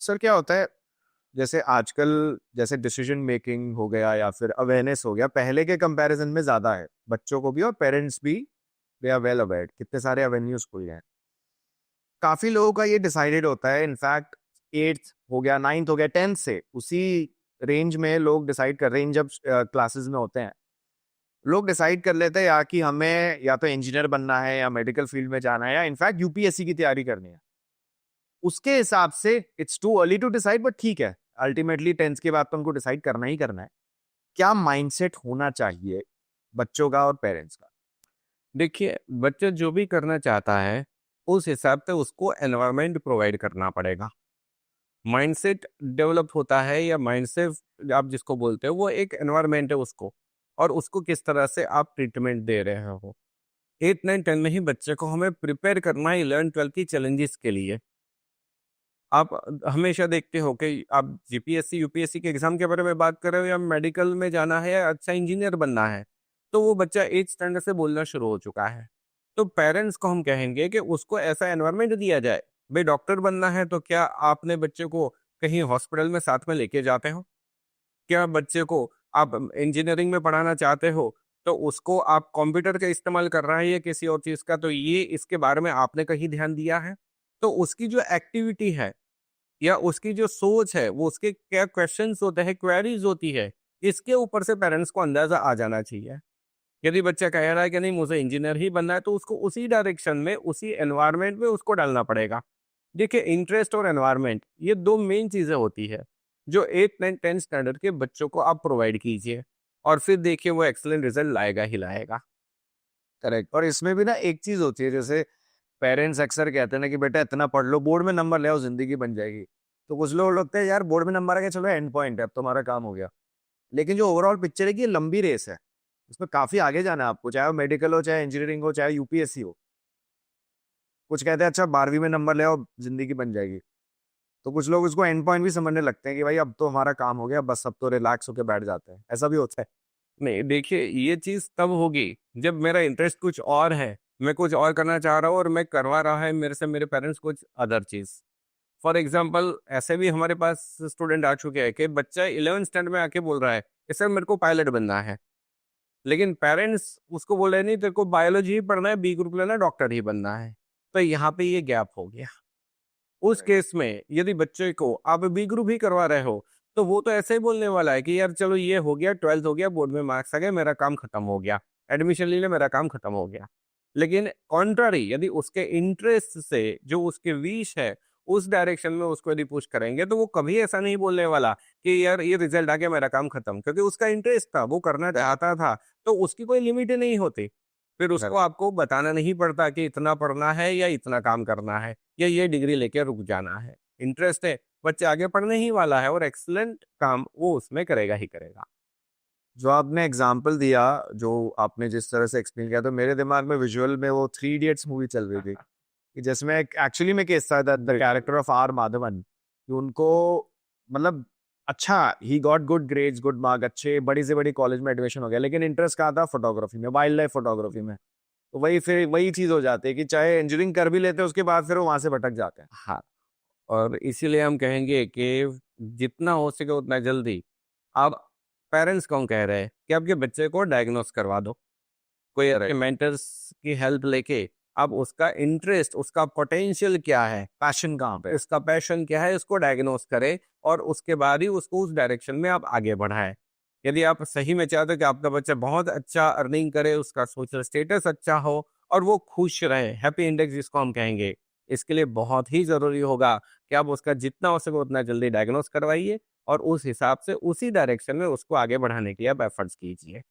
Sir क्या होता है, जैसे आजकल जैसे डिसीजन मेकिंग हो गया या फिर अवेयरनेस हो गया, पहले के कंपैरिजन में ज्यादा है, बच्चों को भी और पेरेंट्स भी। दे आर वेल अवेयर, कितने सारे एवेन्यूज खुल गए हैं। काफी लोगों का ये डिसाइडेड होता है, इनफैक्ट एट्थ हो गया, नाइन्थ हो गया, टेंथ से उसी रेंज में लोग डिसाइड कर रहे हैं। जब क्लासेस में होते हैं, लोग डिसाइड कर लेते हैं या कि हमें या तो इंजीनियर बनना है या मेडिकल फील्ड में जाना है या इनफैक्ट यूपीएससी की तैयारी करनी है। उसके हिसाब से it's too early to decide, but ठीक है, अल्टीमेटली टेंथ के बाद तो उनको डिसाइड करना ही करना है। क्या माइंडसेट होना चाहिए बच्चों का और पेरेंट्स का? देखिए, बच्चा जो भी करना चाहता है, उस हिसाब से उसको एनवायरनमेंट प्रोवाइड करना पड़ेगा। माइंडसेट डेवलप होता है या माइंडसेट आप जिसको बोलते हो, वो एक एनवायरनमेंट है उसको, और उसको किस तरह से आप ट्रीटमेंट दे रहे हो। 8, 9, 10 में ही बच्चे को हमें प्रिपेयर करना है 11, 12 की चैलेंजेस के लिए। आप हमेशा देखते हो कि आप जीपीएससी, यूपीएससी के एग्जाम के बारे में बात कर रहे हो या मेडिकल में जाना है या अच्छा इंजीनियर बनना है, तो वो बच्चा 8 स्टैंडर्ड से बोलना शुरू हो चुका है। तो पेरेंट्स को हम कहेंगे कि उसको ऐसा एनवायरनमेंट दिया जाए। भाई डॉक्टर बनना है तो क्या आपने बच्चे को कहीं हॉस्पिटल में साथ में लेके जाते हो? क्या बच्चे को आप इंजीनियरिंग में पढ़ाना चाहते हो, तो उसको आप कंप्यूटर का इस्तेमाल कर रहा है या किसी और चीज़ का, तो ये इसके बारे में आपने कहीं ध्यान दिया है? तो उसकी जो एक्टिविटी है या उसकी जो सोच है, वो उसके क्या क्वेश्चंस होते हैं, क्वेरीज होती है, इसके ऊपर से पेरेंट्स को अंदाजा आ जाना चाहिए। यदि बच्चा कह रहा है कि नहीं मुझे इंजीनियर ही बनना है, तो उसको उसी डायरेक्शन में, उसी एनवायरनमेंट में उसको डालना पड़ेगा। देखिए, इंटरेस्ट और एनवायरनमेंट ये 2 मेन चीज़ें होती है, जो 8, 9, 10 स्टैंडर्ड के बच्चों को आप प्रोवाइड कीजिए, और फिर देखिए वो एक्सीलेंट रिजल्ट लाएगा ही लाएगा। करेक्ट। और इसमें भी ना एक चीज होती है, जैसे पेरेंट्स अक्सर कहते हैं ना कि बेटा इतना पढ़ लो, बोर्ड में नंबर ले आओ, जिंदगी बन जाएगी। तो कुछ लोग लगते हैं यार बोर्ड में नंबर आ गया, चलो एंड पॉइंट है, अब तुम्हारा काम हो गया। लेकिन जो ओवरऑल पिक्चर है कि ये लंबी रेस है, इसमें काफी आगे जाना है आपको, चाहे वो मेडिकल हो, चाहे इंजीनियरिंग हो, चाहे यूपीएससी हो। कुछ कहते हैं अच्छा 12वीं में नंबर ले आओ, जिंदगी बन जाएगी। तो कुछ लोग उसको एंड पॉइंट भी समझने लगते हैं कि भाई अब तो हमारा काम हो गया, बस अब तो रिलैक्स होकर बैठ जाते हैं। ऐसा भी होता है। नहीं, देखिए ये चीज़ तब होगी जब मेरा इंटरेस्ट कुछ और है, मैं कुछ और करना चाह रहा हूँ और मैं करवा रहा है मेरे से मेरे पेरेंट्स कुछ अदर चीज़। फॉर एग्जाम्पल ऐसे भी हमारे पास स्टूडेंट आ चुके हैं कि बच्चा 11th स्टैंडर्ड में आके बोल रहा है कि सर मेरे को पायलट बनना है, लेकिन पेरेंट्स उसको बोल रहे नहीं तेरे को बायोलॉजी ही पढ़ना है, बी ग्रुप लेना है, डॉक्टर ही बनना है। तो यहाँ पे ये गैप हो गया। उस Correct. केस में यदि बच्चे को आप बी ग्रुप ही करवा रहे हो, तो वो तो ऐसे ही बोलने वाला है कि यार चलो ये हो गया, 12th हो गया, बोर्ड में मार्क्स आ गए, मेरा काम खत्म हो गया, एडमिशन ले ले, मेरा काम खत्म हो गया। लेकिन कॉन्ट्ररी यदि उसके इंटरेस्ट से जो उसके विश है उस डायरेक्शन में उसको यदि पुश करेंगे, तो वो कभी ऐसा नहीं बोलने वाला कि यार ये रिजल्ट आ गया मेरा काम खत्म, क्योंकि उसका इंटरेस्ट था, वो करना चाहता था। तो उसकी कोई लिमिट ही नहीं होती। फिर उसको Correct. आपको बताना नहीं पड़ता कि इतना पढ़ना है या इतना काम करना है या ये डिग्री लेके रुक जाना है। इंटरेस्ट है, बच्चे आगे पढ़ने ही वाला है और एक्सीलेंट काम वो उसमें करेगा ही करेगा। जो आपने एग्जाम्पल दिया, जो आपने जिस तरह से एक्सप्लेन किया, तो मेरे दिमाग में विजुअल में वो थ्री इडियट्स मूवी चल रही थी कि जिसमें एक्चुअली में केस था the character of R Madhavan, कि उनको मतलब अच्छा, he got good grades, good mark, अच्छे बड़ी से बड़ी कॉलेज में एडमिशन हो गया, लेकिन इंटरेस्ट कहाँ था? फोटोग्राफी में, वाइल्ड लाइफ फोटोग्राफी में। तो वही फिर वही चीज हो जाती है कि चाहे इंजीनियरिंग कर भी लेते हैं, उसके बाद फिर वो वहां से भटक जाते हैं। हाँ, और इसीलिए हम कहेंगे कि जितना हो सके उतना जल्दी आप पेरेंट्स कौन कह रहे हैं कि आपके बच्चे को डायग्नोस करवा दो। कोई अच्छे करेक्ट। मेंटर्स की हेल्प लेके आप उसका इंटरेस्ट, उसका पोटेंशियल क्या है, पैशन कहाँ पे है? उसका पैशन क्या है, इसको डायग्नोस करें, और उसके बाद ही उसको उस डायरेक्शन में आप आगे बढ़ाएं। यदि आप सही में चाहते हो कि आपका बच्चा बहुत अच्छा अर्निंग करे, उसका सोशल स्टेटस अच्छा हो और वो खुश रहे, हैप्पी इंडेक्स जिसको हम कहेंगे, इसके लिए बहुत ही ज़रूरी होगा कि आप उसका जितना हो सके उतना जल्दी डायग्नोस करवाइए और उस हिसाब से उसी डायरेक्शन में उसको आगे बढ़ाने के लिए आप एफर्ट्स कीजिए।